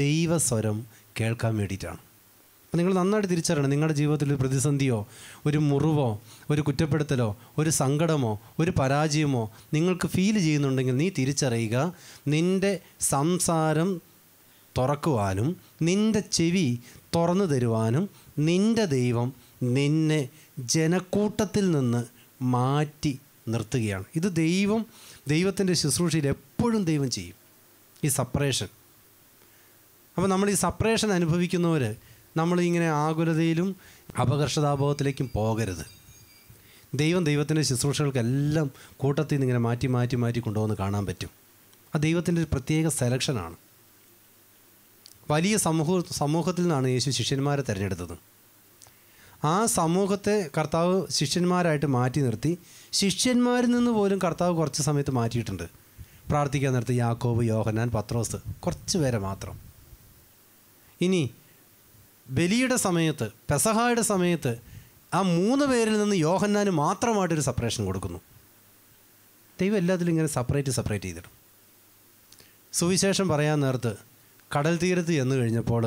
ദൈവസ്വരം കേൾക്കാൻ വേണ്ടിയിട്ടാണ്. അപ്പോൾ നിങ്ങൾ നന്നായിട്ട് തിരിച്ചറിയണം. നിങ്ങളുടെ ജീവിതത്തിൽ ഒരു പ്രതിസന്ധിയോ, ഒരു മുറിവോ, ഒരു കുറ്റപ്പെടുത്തലോ, ഒരു സങ്കടമോ, ഒരു പരാജയമോ നിങ്ങൾക്ക് ഫീൽ ചെയ്യുന്നുണ്ടെങ്കിൽ നീ തിരിച്ചറിയുക, നിൻ്റെ സംസാരം തുറക്കുവാനും നിൻ്റെ ചെവി തുറന്നു തരുവാനും നിൻ്റെ ദൈവം നിന്നെ ജനക്കൂട്ടത്തിൽ നിന്ന് മാറ്റി നിർത്തുകയാണ്. ഇത് ദൈവത്തിൻ്റെ ശുശ്രൂഷയിൽ എപ്പോഴും ദൈവം ചെയ്യും ഈ സെപ്പറേഷൻ. അപ്പോൾ നമ്മൾ ഈ സെപ്പറേഷൻ അനുഭവിക്കുന്നവർ നമ്മളിങ്ങനെ ആകുലതയിലും അപകർഷതാബോധത്തിലേക്കും പോകരുത്. ദൈവത്തിൻ്റെ ശുശ്രൂഷകൾക്കെല്ലാം കൂട്ടത്തിൽ നിന്ന് ഇങ്ങനെ മാറ്റി മാറ്റി മാറ്റി കൊണ്ടുപോകുന്ന കാണാൻ പറ്റും. ആ ദൈവത്തിൻ്റെ ഒരു പ്രത്യേക സെലക്ഷനാണ്. വലിയ സമൂഹത്തിൽ നിന്നാണ് യേശു ശിഷ്യന്മാരെ തിരഞ്ഞെടുത്തത്. ആ സമൂഹത്തെ കർത്താവ് ശിഷ്യന്മാരായിട്ട് മാറ്റി നിർത്തി. ശിഷ്യന്മാരിൽ നിന്ന് പോലും കർത്താവ് കുറച്ച് സമയത്ത് മാറ്റിയിട്ടുണ്ട്. പ്രാർത്ഥിക്കാൻ നിർത്തി യാക്കോബ്, യോഹന്നാൻ, പത്രോസ്, കുറച്ച് പേരെ മാത്രം. ഇനി ബലിയുടെ സമയത്ത്, പെസഹായുടെ സമയത്ത് ആ 3 പേരിൽ നിന്ന് യോഹന്നാന് മാത്രമായിട്ടൊരു സെപ്പറേഷൻ കൊടുക്കുന്നു. ദൈവം എല്ലാത്തിലും ഇങ്ങനെ സെപ്പറേറ്റ് ചെയ്തിടും. സുവിശേഷം പറയാൻ നേരത്ത് കടൽ തീരത്ത് ചെന്ന് കഴിഞ്ഞപ്പോൾ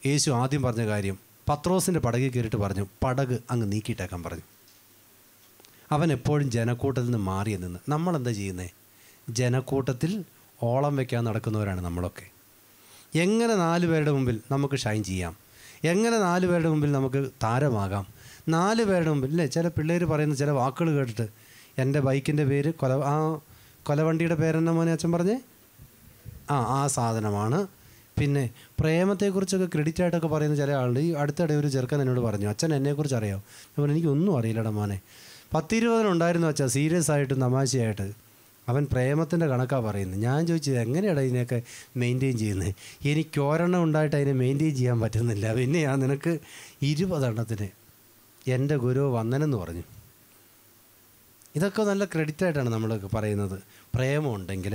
യേശു ആദ്യം പറഞ്ഞ കാര്യം, പത്രോസിൻ്റെ പടകിൽ കയറിയിട്ട് പറഞ്ഞു, പടക് അങ്ങ് നീക്കിയിട്ടേക്കാൻ പറഞ്ഞു. അവൻ എപ്പോഴും ജനക്കൂട്ടത്തിൽ നിന്ന് മാറി നിന്ന്. നമ്മളെന്താ ചെയ്യുന്നത്? ജനക്കൂട്ടത്തിൽ ഓളം വയ്ക്കാൻ നടക്കുന്നവരാണ് നമ്മളൊക്കെ. എങ്ങനെ 4 പേരുടെ മുമ്പിൽ നമുക്ക് ഷൈൻ ചെയ്യാം? എങ്ങനെ 4 പേരുടെ മുമ്പിൽ നമുക്ക് താരമാകാം? 4 പേരുടെ മുമ്പിൽ അല്ലേ? ചില പിള്ളേർ പറയുന്ന ചില വാക്കുകൾ കേട്ടിട്ട്, എൻ്റെ ബൈക്കിൻ്റെ പേര് കൊലവണ്ടിയുടെ പേരെന്ന മോനെ അച്ഛൻ പറഞ്ഞേ, ആ സാധനമാണ്. പിന്നെ പ്രേമത്തെക്കുറിച്ചൊക്കെ ക്രെഡിറ്റ് ആയിട്ടൊക്കെ പറയുന്ന ചില ആളുണ്ട്. ഈ അടുത്തിടെ ഒരു ചെറുക്കൻ എന്നോട് പറഞ്ഞു, അച്ഛൻ എന്നെക്കുറിച്ച് അറിയാമോ? ഞാൻ പറഞ്ഞു, എനിക്കൊന്നും അറിയില്ലടാ മോനെ. 10-20 വെച്ചാൽ സീരിയസ് ആയിട്ട് തമാശയായിട്ട്. അവൻ പ്രേമത്തിൻ്റെ കണക്കാണ് പറയുന്നത്. ഞാൻ ചോദിച്ചത് എങ്ങനെയാണ് ഇതിനെയൊക്കെ മെയിൻറ്റെയിൻ ചെയ്യുന്നത്? എനിക്ക് ഒരെണ്ണം ഉണ്ടായിട്ട് അതിനെ മെയിൻറ്റെയിൻ ചെയ്യാൻ പറ്റുന്നില്ല, പിന്നെയാ നിനക്ക് 20 എൻ്റെ ഗുരു വന്ദനെന്ന് പറഞ്ഞു. ഇതൊക്കെ നല്ല ക്രെഡിറ്റായിട്ടാണ് നമ്മളൊക്കെ പറയുന്നത്. പ്രേമമുണ്ടെങ്കിൽ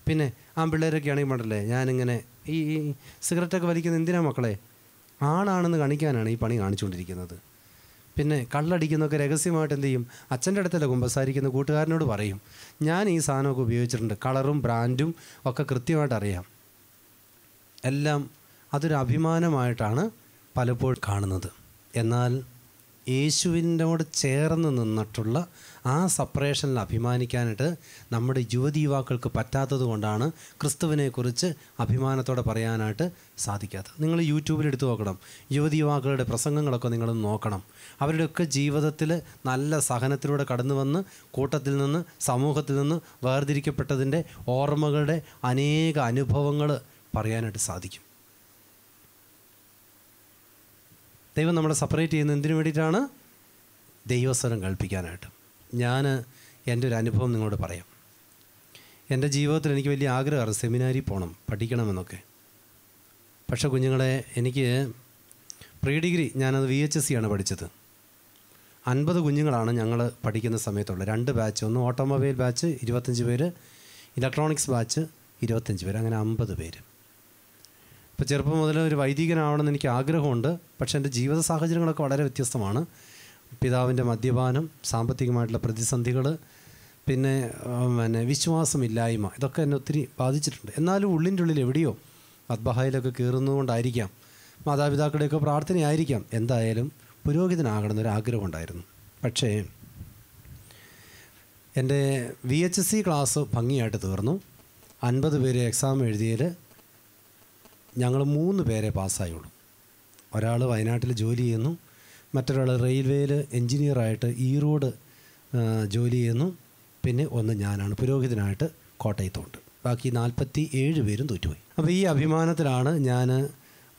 പിന്നെ പിള്ളേരൊക്കെ ആണെങ്കിൽ വേണ്ടല്ലേ, ഞാനിങ്ങനെ ഈ സിഗരറ്റൊക്കെ വലിക്കുന്നത് എന്തിനാ മക്കളെ? ആണാണെന്ന് കാണിക്കാനാണ് ഈ പണി കാണിച്ചുകൊണ്ടിരിക്കുന്നത്. പിന്നെ കള്ളടിക്കുന്നതൊക്കെ രഹസ്യമായിട്ട് എന്ത് ചെയ്യും? അച്ഛൻ്റെ അടുത്തല്ല കുമ്പസാരിക്കുന്ന കൂട്ടുകാരനോട് പറയും, ഞാൻ ഈ സാധനമൊക്കെ ഉപയോഗിച്ചിട്ടുണ്ട്, കളറും ബ്രാൻഡും ഒക്കെ കൃത്യമായിട്ട് അറിയാം. എല്ലാം അതൊരു അഭിമാനമായിട്ടാണ് പലപ്പോഴും കാണുന്നത്. എന്നാൽ യേശുവിനോട് ചേർന്ന് നിന്നിട്ടുള്ള ആ സപ്പറേഷനിൽ അഭിമാനിക്കാനായിട്ട് നമ്മുടെ യുവതി യുവാക്കൾക്ക് പറ്റാത്തത് കൊണ്ടാണ് ക്രിസ്തുവിനെക്കുറിച്ച് അഭിമാനത്തോടെ പറയാനായിട്ട് സാധിക്കാത്തത്. നിങ്ങൾ യൂട്യൂബിൽ എടുത്തു നോക്കണം, യുവതി യുവാക്കളുടെ പ്രസംഗങ്ങളൊക്കെ നിങ്ങളൊന്ന് നോക്കണം. അവരുടെയൊക്കെ ജീവിതത്തിൽ നല്ല സഹനത്തിലൂടെ കടന്നു വന്ന് കൂട്ടത്തിൽ നിന്ന് സമൂഹത്തിൽ നിന്ന് വേർതിരിക്കപ്പെട്ടതിൻ്റെ ഓർമ്മകളുടെ അനേക അനുഭവങ്ങൾ പറയാനായിട്ട് സാധിക്കും. ദൈവം നമ്മളെ സെപ്പറേറ്റ് ചെയ്യുന്നത് എന്തിനു വേണ്ടിയിട്ടാണ്? ദൈവസ്വരം കേൾപ്പിക്കാനായിട്ട്. ഞാൻ എൻ്റെ ഒരു അനുഭവം നിങ്ങളോട് പറയാം. എൻ്റെ ജീവിതത്തിൽ എനിക്ക് വലിയ ആഗ്രഹമാണ് സെമിനാരി പോകണം, പഠിക്കണമെന്നൊക്കെ. പക്ഷേ കുഞ്ഞുങ്ങളെ, എനിക്ക് പ്രീ ഡിഗ്രി ഞാനത് VHSC ആണ് പഠിച്ചത്. 50 കുഞ്ഞുങ്ങളാണ് ഞങ്ങൾ പഠിക്കുന്ന സമയത്തുള്ളത്. 2 ബാച്ച്, ഒന്ന് ഓട്ടോമൊബൈൽ ബാച്ച് 25 പേര്, ഇലക്ട്രോണിക്സ് ബാച്ച് 25 പേര്, അങ്ങനെ 50 പേര്. ഇപ്പോൾ ചെറുപ്പം മുതൽ ഒരു വൈദികനാവണമെന്ന് എനിക്ക് ആഗ്രഹമുണ്ട്. പക്ഷേ എൻ്റെ ജീവിത സാഹചര്യങ്ങളൊക്കെ വളരെ വ്യത്യസ്തമാണ്. പിതാവിൻ്റെ മദ്യപാനം, സാമ്പത്തികമായിട്ടുള്ള പ്രതിസന്ധികൾ, പിന്നെ വിശ്വാസമില്ലായ്മ, ഇതൊക്കെ എന്നെ ഒത്തിരി ബാധിച്ചിട്ടുണ്ട്. എന്നാലും ഉള്ളിൻ്റെ ഉള്ളിൽ എവിടെയോ അദ്ബഹായിലൊക്കെ കയറുന്നതുകൊണ്ടായിരിക്കാം, മാതാപിതാക്കളുടെയൊക്കെ പ്രാർത്ഥനയായിരിക്കാം, എന്തായാലും പുരോഹിതനാകണമെന്നൊരാഗ്രഹം ഉണ്ടായിരുന്നു. പക്ഷേ എൻ്റെ VHSC ക്ലാസ് ഭംഗിയായിട്ട് തീർന്നു. 50 പേര് എക്സാം എഴുതിയതിൽ ഞങ്ങൾ 3 പേരെ പാസ്സായുള്ളൂ. ഒരാൾ വയനാട്ടിൽ ജോലി ചെയ്യുന്നു, മറ്റൊരാൾ റെയിൽവേയിൽ എൻജിനീയറായിട്ട് ഈറോഡ് ജോലി ചെയ്യുന്നു, പിന്നെ ഒന്ന് ഞാനാണ് പുരോഹിതനായിട്ട് കോട്ടയത്തുണ്ട്. ബാക്കി 47 പേരും തോറ്റുപോയി. അപ്പോൾ ഈ അഭിമാനത്തിലാണ് ഞാൻ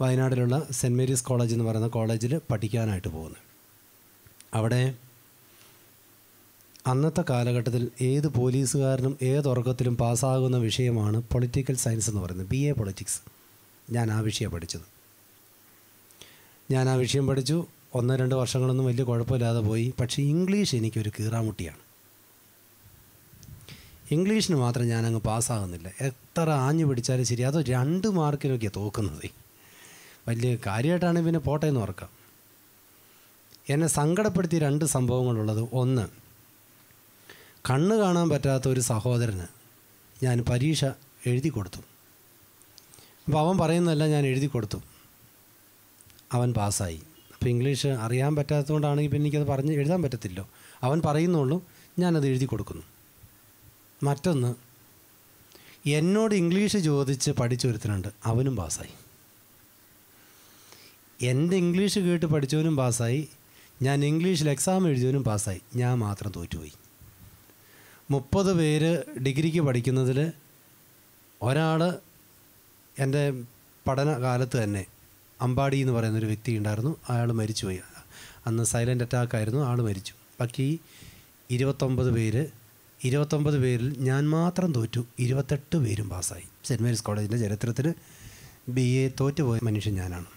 വയനാട്ടിലുള്ള സെൻറ്റ് മേരീസ് കോളേജ് എന്ന് പറയുന്ന കോളേജിൽ പഠിക്കാനായിട്ട് പോകുന്നത്. അവിടെ അന്നത്തെ കാലഘട്ടത്തിൽ ഏത് പോലീസുകാരനും ഏതുറക്കത്തിലും പാസ്സാകുന്ന വിഷയമാണ് പൊളിറ്റിക്കൽ സയൻസ് എന്ന് പറയുന്നത്, BA പൊളിറ്റിക്സ്. ഞാൻ ആ വിഷയം പഠിച്ചത്. ഞാൻ ആ വിഷയം പഠിച്ചു. 1-2 വർഷങ്ങളൊന്നും വലിയ കുഴപ്പമില്ലാതെ പോയി. പക്ഷേ ഇംഗ്ലീഷ് എനിക്കൊരു കീറാമുട്ടിയാണ്. ഇംഗ്ലീഷിന് മാത്രം ഞാനങ്ങ് പാസ്സാകുന്നില്ല. എത്ര ആഞ്ഞു പിടിച്ചാലും ശരി, അത് 2 മാർക്കിനൊക്കെയാണ് തോക്കുന്നത്. വലിയ കാര്യമായിട്ടാണ് പിന്നെ പോട്ടെ എന്ന് ഓർക്കാം. എന്നെ സങ്കടപ്പെടുത്തിയ 2 സംഭവങ്ങളുള്ളത്. ഒന്ന്, കണ്ണ് കാണാൻ പറ്റാത്ത ഒരു സഹോദരന് ഞാൻ പരീക്ഷ എഴുതി കൊടുത്തു. അപ്പോൾ അവൻ പറയുന്നതല്ല ഞാൻ എഴുതി കൊടുത്തു, അവൻ പാസ്സായി. അപ്പോൾ ഇംഗ്ലീഷ് അറിയാൻ പറ്റാത്തതുകൊണ്ടാണെങ്കിൽ പിന്നെ എനിക്കത് പറഞ്ഞ് എഴുതാൻ പറ്റത്തില്ലോ. അവൻ പറയുന്നുള്ളൂ, ഞാനത് എഴുതി കൊടുക്കുന്നു. മറ്റൊന്ന്, എന്നോട് ഇംഗ്ലീഷ് ചോദിച്ച് പഠിച്ചൊരുത്തനുണ്ട്, അവനും പാസ്സായി. എൻ്റെ ഇംഗ്ലീഷ് കേട്ട് പഠിച്ചവനും പാസ്സായി, ഞാൻ ഇംഗ്ലീഷിൽ എക്സാം എഴുതിയവനും പാസ്സായി. ഞാൻ മാത്രം തോറ്റുപോയി. 30 പേര് ഡിഗ്രിക്ക് പഠിക്കുന്നതിൽ ഒരാൾ എൻ്റെ പഠനകാലത്ത് തന്നെ അമ്പാടി എന്ന് പറയുന്നൊരു വ്യക്തി ഉണ്ടായിരുന്നു, അയാൾ മരിച്ചുപോയി. അന്ന് സൈലൻ്റ് അറ്റാക്കായിരുന്നു, ആൾ മരിച്ചു. ബാക്കി 29 പേരിൽ ഞാൻ മാത്രം തോറ്റു, 28 പേരും പാസ്സായി. സെൻറ്റ് മേരീസ് കോളേജിൻ്റെ ചരിത്രത്തിൽ BA തോറ്റുപോയ മനുഷ്യൻ ഞാനാണ്.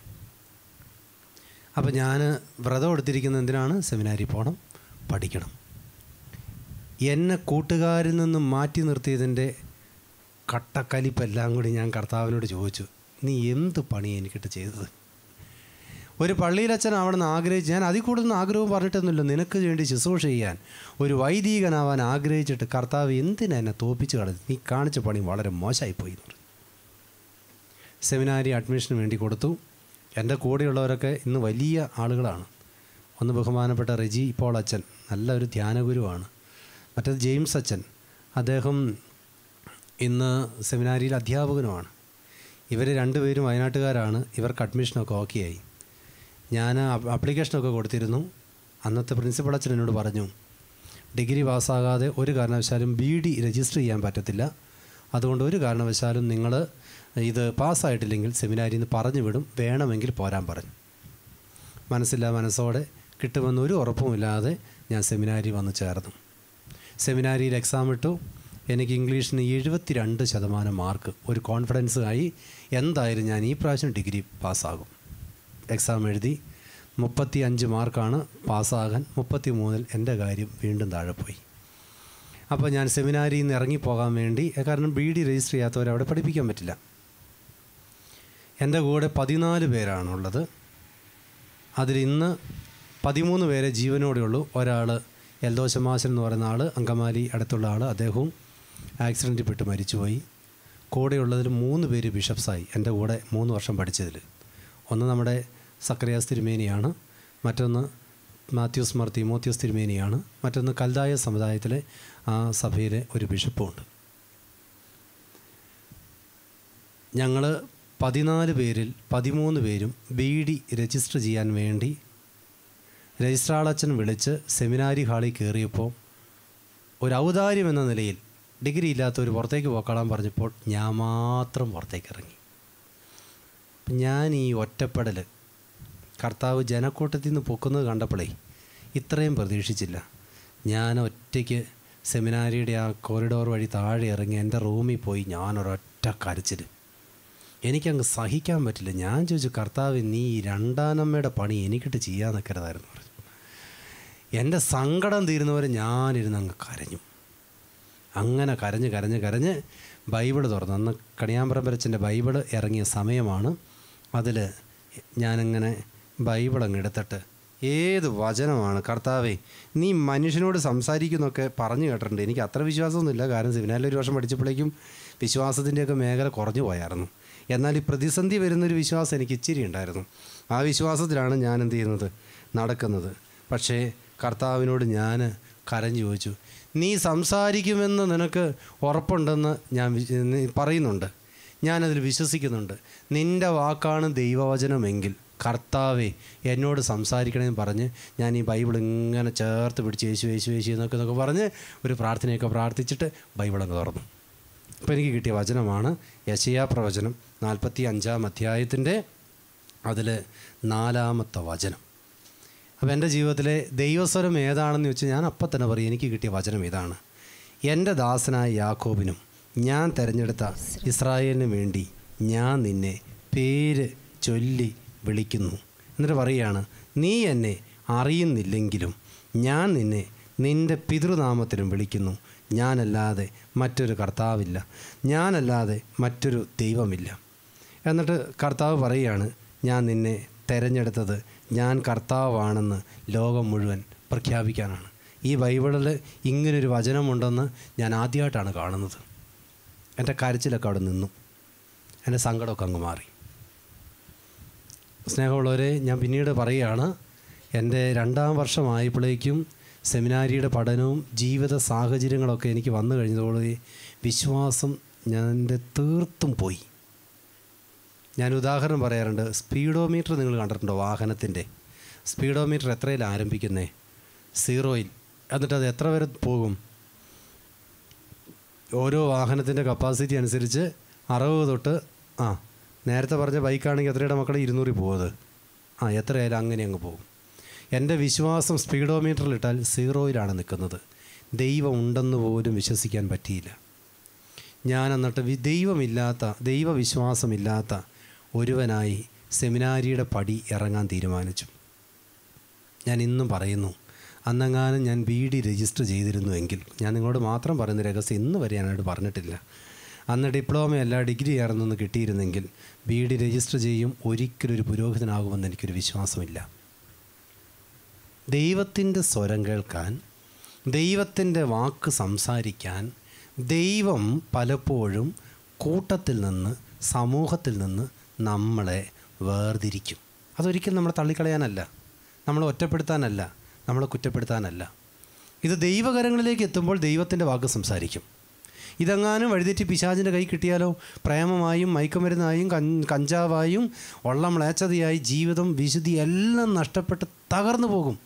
അപ്പോൾ ഞാൻ വ്രതം എടുത്തിരിക്കുന്നത് എന്തിനാണ്? സെമിനാരി പോകണം, പഠിക്കണം. എന്നെ കൂട്ടുകാരിൽ നിന്നും മാറ്റി നിർത്തിയതിൻ്റെ കട്ടക്കലിപ്പെല്ലാം കൂടി ഞാൻ കർത്താവിനോട് ചോദിച്ചു, നീ എന്ത് പണി എനിക്കിട്ട് ചെയ്തത്? ഒരു പള്ളിയിലച്ഛൻ അവിടെ നിന്ന് ആഗ്രഹിച്ച്, ഞാൻ അതിൽ കൂടുതൽ ആഗ്രഹവും പറഞ്ഞിട്ടൊന്നുമില്ല, നിനക്ക് വേണ്ടി ശുശ്രൂഷ ചെയ്യാൻ, ഒരു വൈദികനാവാൻ ആഗ്രഹിച്ചിട്ട് കർത്താവ് എന്തിനാ എന്നെ തോപ്പിച്ച് കളഞ്ഞു? നീ കാണിച്ച പണി വളരെ മോശമായിപ്പോയി എന്ന് പറഞ്ഞു. സെമിനാരി അഡ്മിഷന് വേണ്ടി കൊടുത്തു. എൻ്റെ കൂടെയുള്ളവരൊക്കെ ഇന്ന് വലിയ ആളുകളാണ്. ഒന്ന് ബഹുമാനപ്പെട്ട റെജി പോൾ അച്ഛൻ, നല്ലൊരു ധ്യാനഗുരുവാണ്. മറ്റേത് ജെയിംസ് അച്ഛൻ, അദ്ദേഹം ഇന്ന് സെമിനാരിയിൽ അധ്യാപകനുമാണ്. ഇവർ 2 പേരും വയനാട്ടുകാരാണ്. ഇവർക്ക് അഡ്മിഷനൊക്കെ ഓക്കെ ആയി. ഞാൻ ആപ്ലിക്കേഷനൊക്കെ കൊടുത്തിരുന്നു. അന്നത്തെ പ്രിൻസിപ്പൾ അച്ഛൻ എന്നോട് പറഞ്ഞു, ഡിഗ്രി പാസ്സാകാതെ ഒരു കാരണവശാലും BD രജിസ്റ്റർ ചെയ്യാൻ പറ്റത്തില്ല, അതുകൊണ്ട് ഒരു കാരണവശാലും നിങ്ങൾ ഇത് പാസ്സായിട്ടില്ലെങ്കിൽ സെമിനാരിയിൽ നിന്ന് പറഞ്ഞു വിടും, വേണമെങ്കിൽ പോരാൻ പറഞ്ഞു. മനസ്സില്ല മനസ്സോടെ കിട്ടുമെന്നൊരു ഉറപ്പുമില്ലാതെ ഞാൻ സെമിനാരി വന്ന് ചേർന്നു. സെമിനാരിയിൽ എക്സാം ഇട്ടു. എനിക്ക് ഇംഗ്ലീഷിന് 72% മാർക്ക്. ഒരു കോൺഫിഡൻസ് ആയി, എന്തായാലും ഞാൻ ഈ പ്രാവശ്യം ഡിഗ്രി പാസ്സാകും. എക്സാം എഴുതി 35 മാർക്കാണ് പാസ്സാകാൻ. 33-ൽ എൻ്റെ കാര്യം വീണ്ടും താഴെ പോയി. അപ്പോൾ ഞാൻ സെമിനാരിയിൽ നിന്ന് ഇറങ്ങിപ്പോകാൻ വേണ്ടി, കാരണം BD രജിസ്റ്റർ ചെയ്യാത്തവരെ അവിടെ പഠിപ്പിക്കാൻ പറ്റില്ല. എൻ്റെ കൂടെ 14 പേരാണുള്ളത്. അതിലിന്ന് 13 പേരെ ജീവനോടെ ഉള്ളൂ. ഒരാൾ എൽദോശമാശൻ എന്ന് പറയുന്ന ആൾ, അങ്കമാലി അടുത്തുള്ള ആൾ, അദ്ദേഹവും ആക്സിഡൻറ്റിൽ പെട്ട് മരിച്ചുപോയി. കൂടെയുള്ളതിൽ 3 പേര് ബിഷപ്സായി, എൻ്റെ കൂടെ 3 വർഷം പഠിച്ചതിൽ. ഒന്ന് നമ്മുടെ സക്കറിയാസ് തിരുമേനിയാണ്, മറ്റൊന്ന് മാത്യൂസ് മാർ തീമോത്തിയോസ് തിരുമേനിയാണ്, മറ്റൊന്ന് കൽദായ സമുദായത്തിലെ ആ സഭയിലെ ഒരു ബിഷപ്പുമുണ്ട്. ഞങ്ങൾ 14 പേരിൽ 13 പേരും BD രജിസ്റ്റർ ചെയ്യാൻ വേണ്ടി രജിസ്ട്രാളച്ചൻ വിളിച്ച് സെമിനാരി ഹാളിൽ കയറിയപ്പോൾ ഒരു ഔദാര്യം എന്ന നിലയിൽ ഡിഗ്രി ഇല്ലാത്തവർ പുറത്തേക്ക് പോക്കാളാൻ പറഞ്ഞപ്പോൾ ഞാൻ മാത്രം പുറത്തേക്ക് ഇറങ്ങി. ഞാൻ ഈ ഒറ്റപ്പെടൽ കർത്താവ് ജനക്കൂട്ടത്തിൽ നിന്ന് പൊക്കുന്നത് കണ്ടപ്പോഴേ ഇത്രയും പ്രതീക്ഷിച്ചില്ല. ഞാൻ ഒറ്റയ്ക്ക് സെമിനാരിയുടെ ആ കോറിഡോർ വഴി താഴെ ഇറങ്ങി എൻ്റെ റൂമിൽ പോയി ഞാനൊരൊറ്റ കരച്ചിൽ. എനിക്കങ്ങ് സഹിക്കാൻ പറ്റില്ല. ഞാൻ ചോദിച്ചു, കർത്താവ് നീ ഈ രണ്ടാനമ്മയുടെ പണി എനിക്കിട്ട് ചെയ്യാൻ നിൽക്കരുതായിരുന്നു പറഞ്ഞു. എൻ്റെ സങ്കടം തീരുന്നവരെ ഞാനിരുന്ന് അങ്ങ് കരഞ്ഞു. അങ്ങനെ കരഞ്ഞ് ബൈബിൾ തുറന്നു. അന്ന് കണിയാമ്പറമ്പരച്ചൻ്റെ ബൈബിൾ ഇറങ്ങിയ സമയമാണ്. അതിൽ ഞാനങ്ങനെ ബൈബിൾ അങ്ങ് എടുത്തിട്ട്, ഏത് വചനമാണ് കർത്താവേ നീ മനുഷ്യനോട് സംസാരിക്കുന്നൊക്കെ പറഞ്ഞു കേട്ടിട്ടുണ്ട്. എനിക്ക് അത്ര വിശ്വാസമൊന്നുമില്ല, കാരണം സെമിനാരിൽ 1 വർഷം പഠിച്ചപ്പോഴേക്കും വിശ്വാസത്തിൻ്റെയൊക്കെ മേഖല കുറഞ്ഞു പോയായിരുന്നു. എന്നാൽ ഈ പ്രതിസന്ധി വരുന്നൊരു വിശ്വാസം എനിക്ക് ഇച്ചിരി ഉണ്ടായിരുന്നു. ആ വിശ്വാസത്തിലാണ് ഞാൻ എന്ത് ചെയ്യുന്നത്, നടക്കുന്നത്. പക്ഷേ കർത്താവിനോട് ഞാൻ കരഞ്ഞു ചോദിച്ചു, നീ സംസാരിക്കുമെന്ന് നിനക്ക് ഉറപ്പുണ്ടെന്ന് ഞാൻ പറയുന്നുണ്ട്, ഞാനതിൽ വിശ്വസിക്കുന്നുണ്ട്. നിൻ്റെ വാക്കാണ് ദൈവവചനമെങ്കിൽ കർത്താവേ എന്നോട് സംസാരിക്കണമെന്ന് പറഞ്ഞ് ഞാൻ ഈ ബൈബിൾ ഇങ്ങനെ ചേർത്ത് പിടിച്ച് യേശു എന്നൊക്കെ പറഞ്ഞ് ഒരു പ്രാർത്ഥനയൊക്കെ പ്രാർത്ഥിച്ചിട്ട് ബൈബിളങ്ങ് തുറന്നു. അപ്പോൾ എനിക്ക് കിട്ടിയ വചനമാണ് യെശയ്യാ പ്രവചനം 45-ാം അധ്യായത്തിൻ്റെ അതിൽ 4-ാമത്തെ വചനം. അപ്പോൾ എൻ്റെ ജീവിതത്തിലെ ദൈവസ്വരം ഏതാണെന്ന് ചോദിച്ചാൽ ഞാൻ അപ്പം തന്നെ പറയും, എനിക്ക് കിട്ടിയ വചനം ഇതാണ്. എൻ്റെ ദാസനായ യാക്കോബിനും ഞാൻ തിരഞ്ഞെടുത്ത ഇസ്രായേലിനും വേണ്ടി ഞാൻ നിന്നെ പേര് ചൊല്ലി വിളിക്കുന്നു. എന്നിട്ട് പറയുകയാണ്, നീ എന്നെ അറിയുന്നില്ലെങ്കിലും ഞാൻ നിന്നെ നിൻ്റെ പിതൃനാമത്തിലും വിളിക്കുന്നു. ഞാനല്ലാതെ മറ്റൊരു കർത്താവില്ല, ഞാനല്ലാതെ മറ്റൊരു ദൈവമില്ല. എന്നിട്ട് കർത്താവ് പറയുകയാണ്, ഞാൻ നിന്നെ തിരഞ്ഞെടുത്തത് ഞാൻ കർത്താവാണെന്ന് ലോകം മുഴുവൻ പ്രഖ്യാപിക്കാനാണ്. ഈ ബൈബിളിൽ ഇങ്ങനൊരു വചനമുണ്ടെന്ന് ഞാൻ ആദ്യമായിട്ടാണ് കാണുന്നത്. എൻ്റെ കരച്ചിലൊക്കെ അവിടെ നിന്നു, എൻ്റെ സങ്കടമൊക്കെ അങ്ങ് മാറി. സ്നേഹമുള്ളവരെ, ഞാൻ പിന്നീട് പറയുകയാണ്, എൻ്റെ 2-ാം വർഷമായപ്പോഴേക്കും സെമിനാരിയുടെ പഠനവും ജീവിത സാഹചര്യങ്ങളൊക്കെ എനിക്ക് വന്നു കഴിഞ്ഞതോടെ വിശ്വാസം എൻ്റെ തീർത്തും പോയി. ഞാൻ ഉദാഹരണം പറയാറുണ്ട്. സ്പീഡോമീറ്റർ നിങ്ങൾ കണ്ടിട്ടുണ്ടോ? വാഹനത്തിൻ്റെ സ്പീഡോമീറ്റർ എത്രയിൽ ആരംഭിക്കുന്നേ? 0-യിൽ. എന്നിട്ട് അത് എത്ര വരെ പോകും? ഓരോ വാഹനത്തിൻ്റെ കപ്പാസിറ്റി അനുസരിച്ച് 60 തൊട്ട് നേരത്തെ പറഞ്ഞ ബൈക്കാണെങ്കിൽ എത്രയുടെ മക്കളെ 200-ൽ പോകുന്നത്? എത്രയായാലും അങ്ങനെ അങ്ങ് പോകും. എൻ്റെ വിശ്വാസം സ്പീഡോമീറ്ററിലിട്ടാൽ 0-യിലാണ് നിൽക്കുന്നത്. ദൈവം ഉണ്ടെന്ന് പോലും വിശ്വസിക്കാൻ പറ്റിയില്ല. ഞാൻ എന്നിട്ട് ദൈവവിശ്വാസമില്ലാത്ത ഒരുവനായി സെമിനാരിയുടെ പടി ഇറങ്ങാൻ തീരുമാനിച്ചു. ഞാൻ ഇന്നും പറയുന്നു, അന്നെങ്ങാനും ഞാൻ BD രജിസ്റ്റർ ചെയ്തിരുന്നുവെങ്കിൽ, ഞാൻ നിങ്ങളോട് മാത്രം പറയുന്ന രഹസ്യം ഇന്ന് വരെ ഞാനായിട്ട് പറഞ്ഞിട്ടില്ല, അന്ന് ഡിപ്ലോമയല്ല ഡിഗ്രി ആയിരുന്നെന്ന് കിട്ടിയിരുന്നെങ്കിൽ BD രജിസ്റ്റർ ചെയ്യും, ഒരിക്കലും ഒരു പുരോഹിതനാകുമെന്ന് എനിക്കൊരു വിശ്വാസമില്ല. ദൈവത്തിൻ്റെ സ്വരം കേൾക്കാൻ, ദൈവത്തിൻ്റെ വാക്ക് സംസാരിക്കാൻ ദൈവം പലപ്പോഴും കൂട്ടത്തിൽ നിന്ന്, സമൂഹത്തിൽ നിന്ന് നമ്മളെ വേർതിരിക്കും. അതൊരിക്കലും നമ്മളെ തള്ളിക്കളയാനല്ല, നമ്മളെ ഒറ്റപ്പെടുത്താനല്ല, നമ്മളെ കുറ്റപ്പെടുത്താനല്ല. ഇത് ദൈവകരങ്ങളിലേക്ക് എത്തുമ്പോൾ ദൈവത്തിൻ്റെ വാക്ക് സംസാരിക്കും. ഇതെങ്ങാനും വഴിതെറ്റി പിശാചിൻ്റെ കൈ കിട്ടിയാലോ, പ്രേമമായും മയക്കുമരുന്നായും കഞ്ചാവായും ഉള്ള മ്ലേച്ഛതയായി ജീവിതം വിശുദ്ധി എല്ലാം നഷ്ടപ്പെട്ട് തകർന്നു പോകും.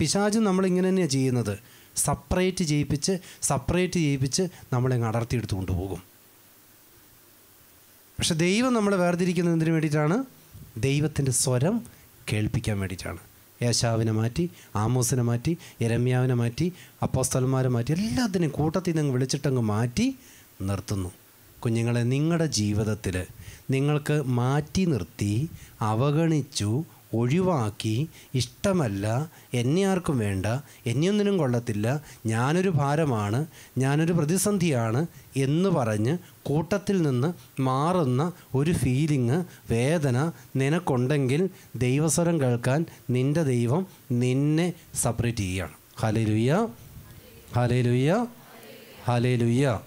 പിശാചും നമ്മളിങ്ങനെ തന്നെയാണ് ചെയ്യുന്നത്. സപ്പറേറ്റ് ചെയ്യിപ്പിച്ച് നമ്മളെ അടർത്തിയെടുത്ത് കൊണ്ടുപോകും. പക്ഷെ ദൈവം നമ്മളെ വേർതിരിക്കുന്നത് എന്തിനു വേണ്ടിയിട്ടാണ്? ദൈവത്തിൻ്റെ സ്വരം കേൾപ്പിക്കാൻ വേണ്ടിയിട്ടാണ്. യേശാവിനെ മാറ്റി, ആമോസിനെ മാറ്റി, യെരമ്യാവിനെ മാറ്റി, അപ്പോസ്തലന്മാരെ മാറ്റി, എല്ലാത്തിനെയും കൂട്ടത്തിൽ നിന്ന് വിളിച്ചിട്ടങ്ങ് മാറ്റി നിർത്തുന്നു. കുഞ്ഞുങ്ങളെ, നിങ്ങളുടെ ജീവിതത്തിൽ നിങ്ങൾക്ക് മാറ്റി നിർത്തി, അവഗണിച്ചു, ഒഴിവാക്കി, ഇഷ്ടമല്ല, എന്നെ ആർക്കും വേണ്ട, എന്നെയൊന്നിനും കൊള്ളത്തില്ല, ഞാനൊരു ഭാരമാണ്, ഞാനൊരു പ്രതിസന്ധിയാണ് എന്ന് പറഞ്ഞ് കൂട്ടത്തിൽ നിന്ന് മാറുന്ന ഒരു ഫീലിങ്, വേദന നിനക്കുണ്ടെങ്കിൽ ദൈവസ്വരം കേൾക്കാൻ നിൻ്റെ ദൈവം നിന്നെ സെപ്പറേറ്റ് ചെയ്യുകയാണ്. Hallelujah, hallelujah, hallelujah.